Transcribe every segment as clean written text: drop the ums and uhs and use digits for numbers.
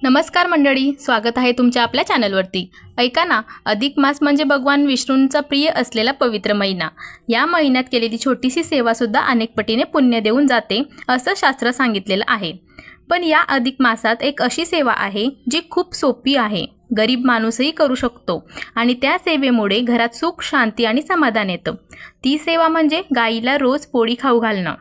नमस्कार मंडळी, स्वागत आहे तुमच्या आपल्या चॅनलवरती। ऐका ना, अधिक मास म्हणजे भगवान विष्णूंचा प्रिय असलेला पवित्र महिना। या महिन्यात केलेली छोटीशी सेवा सुद्धा अनेक पटीने पुण्य देऊन जाते असं शास्त्र सांगितलेलं आहे। पण या अधिक मासात एक अशी सेवा आहे जी खूप सोपी आहे, गरीब माणूसही करू शकतो आणि त्या सेवेमुळे घरात सुख, शांती आणि समाधान येतं। ती सेवा म्हणजे गाईला रोज पोळी खाऊ घालणं।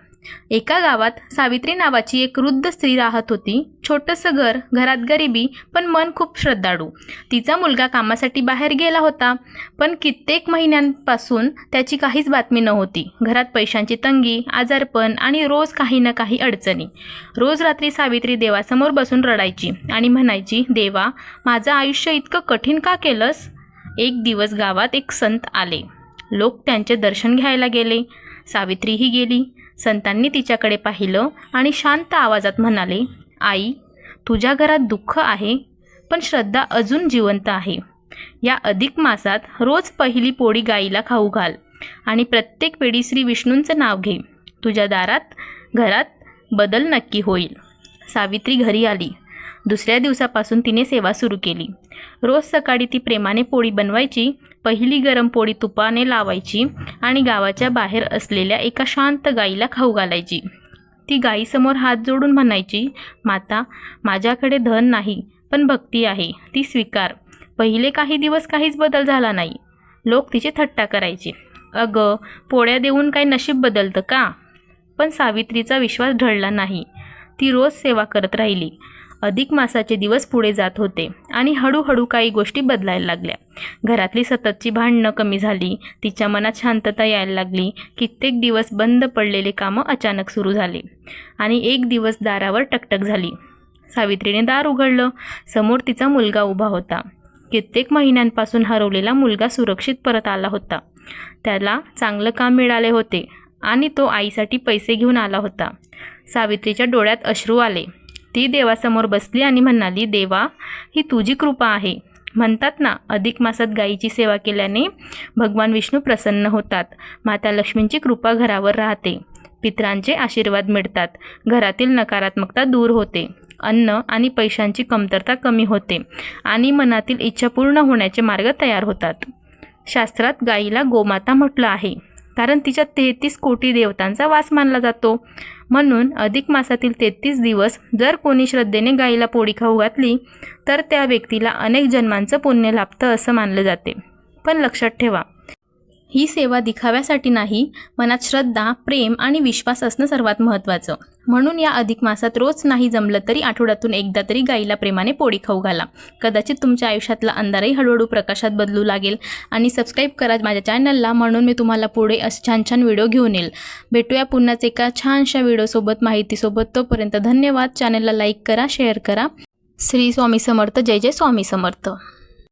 एका गावात सावित्री नावाची एक वृद्ध स्त्री राहत होती। छोटंसं घर, घरात गरिबी, पण मन खूप श्रद्धाळू। तिचा मुलगा कामासाठी बाहेर गेला होता, पण कित्येक महिन्यांपासून त्याची काहीच बातमी नव्हती। घरात पैशांची तंगी, आजारपण आणि रोज काही ना काही अडचणी। रोज रात्री सावित्री देवासमोर बसून रडायची आणि म्हणायची, देवा, माझं आयुष्य इतकं कठीण का केलंस? एक दिवस गावात एक संत आले। लोक त्यांचे दर्शन घ्यायला गेले। सावित्रीही गेली। संतांनी तिच्याकडे पाहिलं आणि शांत आवाजात म्हणाले, आई, तुझ्या घरात दुःख आहे, पण श्रद्धा अजून जिवंत आहे। या अधिक मासात रोज पहिली पोळी गाईला खाऊ घाल आणि प्रत्येक वेळी श्री विष्णूंचं नाव घे। तुझ्या घरात बदल नक्की होईल। सावित्री घरी आली। दुसऱ्या दिवसापासून तिने सेवा सुरू केली। रोज सकाळी ती प्रेमाने पोळी बनवायची। पहिली गरम पोळी तुपाने लावायची आणि गावाच्या बाहेर असलेल्या एका शांत गाईला खाऊ घालायची। ती गाईसमोर हात जोडून म्हणायची, माता, माझ्याकडे धन नाही, पण भक्ती आहे, ती स्वीकार। पहिले काही दिवस काहीच बदल झाला नाही। लोक तिची थट्टा करायचे, अगं, पोळ्या देऊन काय नशीब बदलतं का? पण सावित्रीचा विश्वास ढळला नाही। ती रोज सेवा करत राहिली। अधिक मासाचे दिवस पुढे जात होते आणि हळूहळू काही गोष्टी बदलायला लागल्या। घरातली सततची भांडणं कमी झाली। तिच्या मनात शांतता यायला लागली। कित्येक दिवस बंद पडलेले कामं अचानक सुरू झाले आणि एक दिवस दारावर टकटक झाली। सावित्रीने दार उघडलं। समोर तिचा मुलगा उभा होता। कित्येक महिन्यांपासून हरवलेला मुलगा सुरक्षित परत आला होता। त्याला चांगलं काम मिळाले होते आणि तो आईसाठी पैसे घेऊन आला होता। सावित्रीच्या डोळ्यात अश्रू आले। ती देवासमोर बसली आणि म्हणाली, देवा, ही तुझी कृपा आहे। म्हणतात ना, अधिक मासात गायीची सेवा केल्याने भगवान विष्णू प्रसन्न होतात। माता लक्ष्मींची कृपा घरावर राहते। पितरांचे आशीर्वाद मिळतात। घरातील नकारात्मकता दूर होते। अन्न आणि पैशांची कमतरता कमी होते आणि मनातील इच्छा पूर्ण होण्याचे मार्ग तयार होतात। शास्त्रात गायीला गोमाता म्हटलं आहे, कारण तिच्या 33 कोटी देवतांचा वास मानला जातो। म्हणून अधिक मासातील 33 दिवस जर कोणी श्रद्धेने गाईला पोळी खाऊ घातली तर त्या व्यक्तीला अनेक जन्मांचं पुण्य लाभतं असं मानलं जाते। पण लक्षात ठेवा, ही सेवा दिखाव्यासाठी नाही, मनात श्रद्धा, प्रेम आणि विश्वास असणं सर्वात महत्त्वाचं। म्हणून या अधिक मासात रोज नाही जमलं तरी आठवड्यातून एकदा तरी गाईला प्रेमाने पोळी खाऊ घाला। कदाचित तुमच्या आयुष्यातला अंधारही हळूहळू प्रकाशात बदलू लागेल। आणि सबस्क्राईब करा माझ्या चॅनलला, म्हणून मी तुम्हाला पुढे असे छान छान व्हिडिओ घेऊन येईल। भेटूया पुन्हाच एका छानशा व्हिडिओसोबत, माहितीसोबत। तोपर्यंत धन्यवाद। चॅनलला लाईक करा, शेअर करा। श्री स्वामी समर्थ। जय जय स्वामी समर्थ।